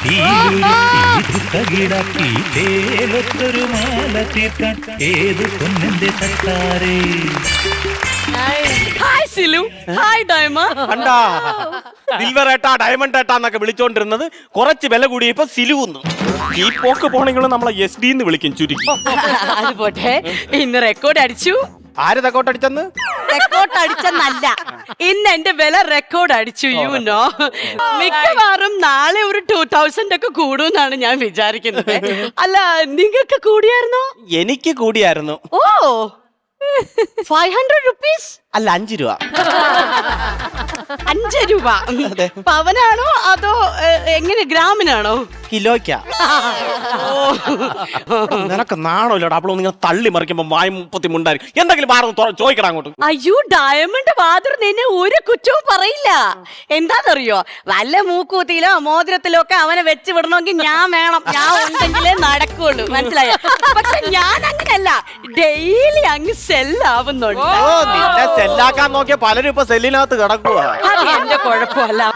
ൊരു മാല തീർക്കാൻ ഏത് പൊന്നിന്റെ തട്ടാരേ. Hi Silu, hi Daima. കണ്ടാ സിൽവർ ഏട്ടാ ഡയമണ്ട് ഏട്ടാ എന്നൊക്കെ വിളിച്ചോണ്ടിരുന്നത് കുറച്ച് വില കൂടിയപ്പോ സിലുന്ന്. ഈ പോക്ക് പോണെങ്കിലും നമ്മളെ SD എന്ന് വിളിക്കും ചുരുക്കി. അത് പോട്ടെ, ഇന്ന് റെക്കോർഡ് അടിച്ചു. ആര് തെക്കോട്ട് അടിച്ചെന്ന്? റെക്കോർഡ് അടിച്ചെന്നല്ല, ഇന്ന് എന്റെ വില റെക്കോർഡ് അടിച്ചു. യുനോ, മിക്കവാറും നാളെ ഒരു 2000 ഒക്കെ കൂടുമെന്നാണ് ഞാൻ വിചാരിക്കുന്നത്. അല്ല, നിങ്ങൾക്ക് കൂടിയായിരുന്നോ? എനിക്ക് കൂടിയായിരുന്നു. ഓ, 500 rupees. അല്ല 5 രൂപ. 5 രൂപ പവനാണോ അതോ എങ്ങനെ ഗ്രാമിനാണോ? കിലോയ്ക്കാ. നിനക്ക് നാണോല്ലോടാ അപ്പോൾ നിങ്ങൾ തള്ളി മറിക്കുമ്പോ 30 മുണ്ടായിരിക്കും. എന്തെങ്കിലും ചോദിക്കണം അങ്ങോട്ട്. അയ്യോ, ഡയമണ്ട് വാദർ നിന്നെ ഒരു കുറ്റവും പറയില്ല. എന്താണെന്നറിയോ, വല്ല മൂക്കൂത്തിയിലോ മോതിരത്തിലോ ഒക്കെ അവനെ വെച്ച് വിടണമെങ്കിൽ ഞാൻ വേണം, ഞാൻ ഉണ്ടെങ്കിലേ നടക്കുള്ളൂ, മനസ്സിലായോ? പക്ഷെ ഞാൻ അങ്ങനെയല്ല, ഡെയിലി അങ്ങ് സെല്ലാവുന്നുണ്ട്. നിന്നെ സെല്ലാക്കാൻ നോക്കിയ പലരും ഇപ്പൊ സെല്ലിനകത്ത് കിടക്കുക. അത് എന്റെ കുഴപ്പമല്ല.